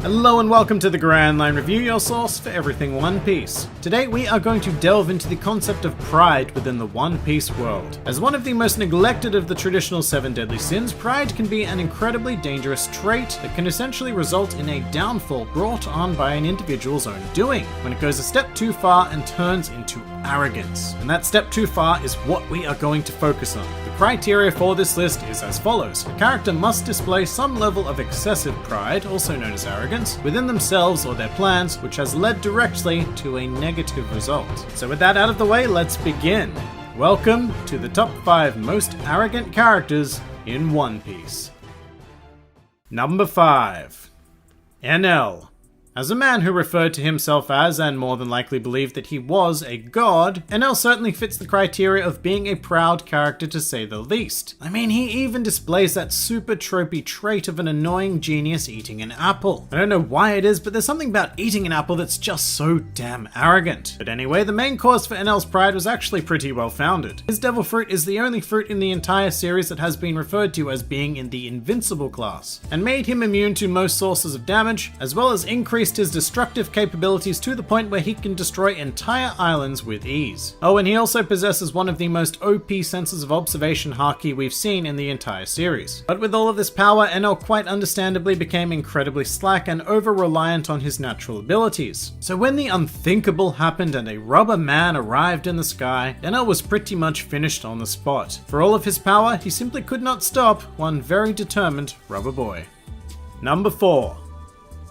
Hello and welcome to the Grand Line Review, your source for everything One Piece. Today we are going to delve into the concept of pride within the One Piece world. As one of the most neglected of the traditional 7 deadly sins, pride can be an incredibly dangerous trait that can essentially result in a downfall brought on by an individual's own doing, when it goes a step too far and turns into arrogance. And that step too far is what we are going to focus on. The criteria for this list is as follows. A character must display some level of excessive pride, also known as arrogance, within themselves or their plans, which has led directly to a negative result. So with that out of the way, let's begin. Welcome to the top 5 most arrogant characters in One Piece. Number 5. Enel. As a man who referred to himself as, and more than likely believed that he was, a god, Enel certainly fits the criteria of being a proud character to say the least. I mean, he even displays that super tropey trait of an annoying genius eating an apple. I don't know why it is, but there's something about eating an apple that's just so damn arrogant. But anyway, the main cause for Enel's pride was actually pretty well founded. His devil fruit is the only fruit in the entire series that has been referred to as being in the invincible class, and made him immune to most sources of damage, as well as increased his destructive capabilities to the point where he can destroy entire islands with ease. Oh, and he also possesses one of the most OP senses of observation haki we've seen in the entire series. But with all of this power, Enel quite understandably became incredibly slack and over-reliant on his natural abilities. So when the unthinkable happened and a rubber man arrived in the sky, Enel was pretty much finished on the spot. For all of his power, he simply could not stop one very determined rubber boy. Number 4.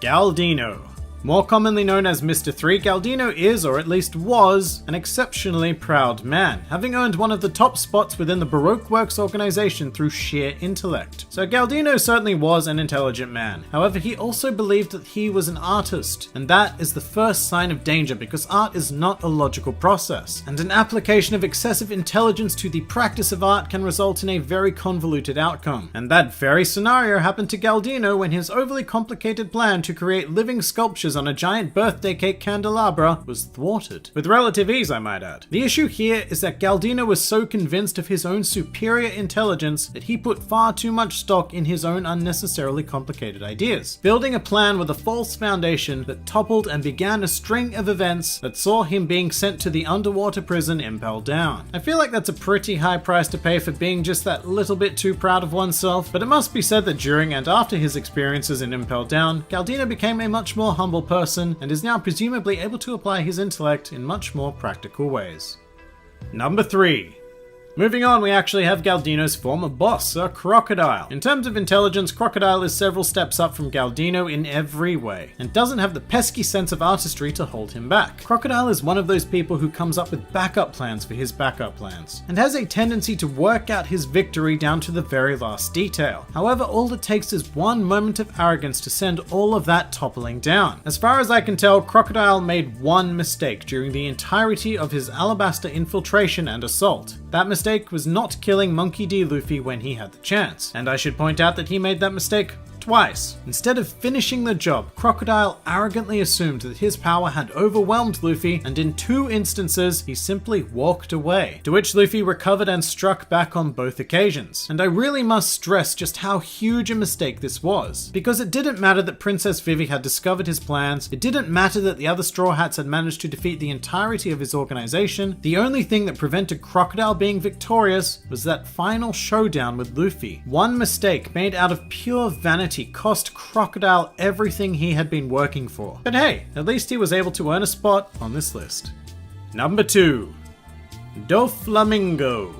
Galdino. More commonly known as Mr. 3, Galdino is, or at least was, an exceptionally proud man, having earned one of the top spots within the Baroque Works organization through sheer intellect. So Galdino certainly was an intelligent man. However, he also believed that he was an artist, and that is the first sign of danger because art is not a logical process, and an application of excessive intelligence to the practice of art can result in a very convoluted outcome. And that very scenario happened to Galdino when his overly complicated plan to create living sculptures on a giant birthday cake candelabra was thwarted. With relative ease, I might add. The issue here is that Galdino was so convinced of his own superior intelligence that he put far too much stock in his own unnecessarily complicated ideas, building a plan with a false foundation that toppled and began a string of events that saw him being sent to the underwater prison Impel Down. I feel like that's a pretty high price to pay for being just that little bit too proud of oneself, but it must be said that during and after his experiences in Impel Down, Galdino became a much more humble person and is now presumably able to apply his intellect in much more practical ways. Number 3. Moving on, we actually have Galdino's former boss, Sir Crocodile. In terms of intelligence, Crocodile is several steps up from Galdino in every way, and doesn't have the pesky sense of artistry to hold him back. Crocodile is one of those people who comes up with backup plans for his backup plans, and has a tendency to work out his victory down to the very last detail. However, all it takes is one moment of arrogance to send all of that toppling down. As far as I can tell, Crocodile made one mistake during the entirety of his Alabasta infiltration and assault. That mistake was not killing Monkey D. Luffy when he had the chance, and I should point out that he made that mistake twice. Instead of finishing the job, Crocodile arrogantly assumed that his power had overwhelmed Luffy, and in 2 instances, he simply walked away, to which Luffy recovered and struck back on both occasions. And I really must stress just how huge a mistake this was, because it didn't matter that Princess Vivi had discovered his plans, it didn't matter that the other Straw Hats had managed to defeat the entirety of his organization. The only thing that prevented Crocodile being victorious was that final showdown with Luffy. One mistake made out of pure vanity cost Crocodile everything he had been working for. But hey, at least he was able to earn a spot on this list. Number 2. Doflamingo.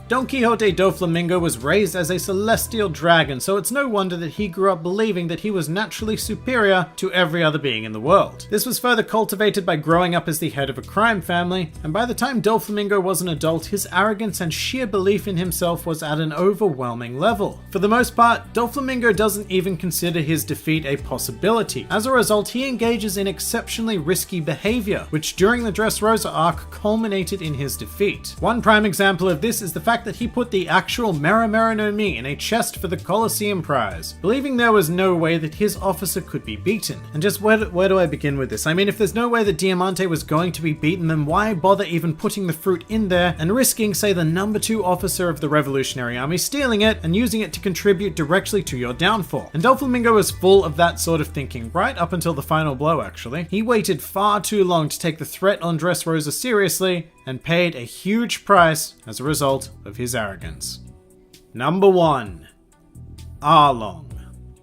Don Quixote Doflamingo was raised as a celestial dragon, so it's no wonder that he grew up believing that he was naturally superior to every other being in the world. This was further cultivated by growing up as the head of a crime family, and by the time Doflamingo was an adult, his arrogance and sheer belief in himself was at an overwhelming level. For the most part, Doflamingo doesn't even consider his defeat a possibility. As a result, he engages in exceptionally risky behavior, which during the Dressrosa arc culminated in his defeat. One prime example of this is the fact fact that he put the actual Mera Mera no Mi in a chest for the Colosseum prize, believing there was no way that his officer could be beaten. And just where do I begin with this? I mean, if there's no way that Diamante was going to be beaten, then why bother even putting the fruit in there and risking, say, the number 2 officer of the Revolutionary Army stealing it and using it to contribute directly to your downfall? And Doflamingo was full of that sort of thinking, right up until the final blow, actually. He waited far too long to take the threat on Dressrosa seriously and paid a huge price as a result of his arrogance. Number 1. Arlong.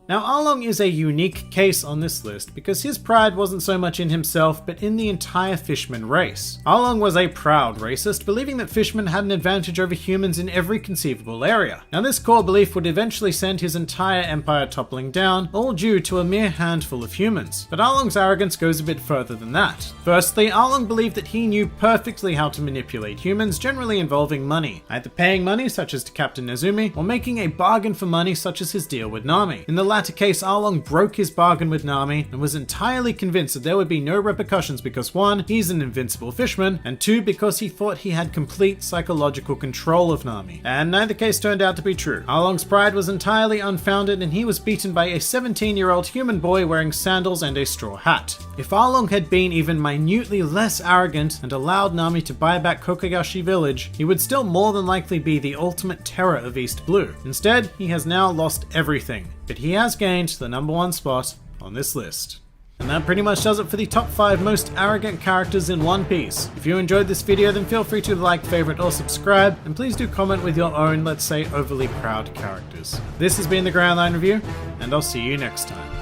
Now, Arlong is a unique case on this list because his pride wasn't so much in himself but in the entire Fishman race. Arlong was a proud racist, believing that Fishmen had an advantage over humans in every conceivable area. Now, this core belief would eventually send his entire empire toppling down, all due to a mere handful of humans. But Arlong's arrogance goes a bit further than that. Firstly, Arlong believed that he knew perfectly how to manipulate humans, generally involving money, either paying money such as to Captain Nezumi, or making a bargain for money such as his deal with Nami. In the latter case, Arlong broke his bargain with Nami and was entirely convinced that there would be no repercussions because 1, he's an invincible fishman, and 2, because he thought he had complete psychological control of Nami. And neither case turned out to be true. Arlong's pride was entirely unfounded and he was beaten by a 17-year-old human boy wearing sandals and a straw hat. If Arlong had been even minutely less arrogant and allowed Nami to buy back Kokoyashi Village, he would still more than likely be the ultimate terror of East Blue. Instead, he has now lost everything, but he has gained the number 1 spot on this list. And that pretty much does it for the top 5 most arrogant characters in One Piece. If you enjoyed this video, then feel free to like, favorite, or subscribe, and please do comment with your own, let's say, overly proud characters. This has been the Grand Line Review, and I'll see you next time.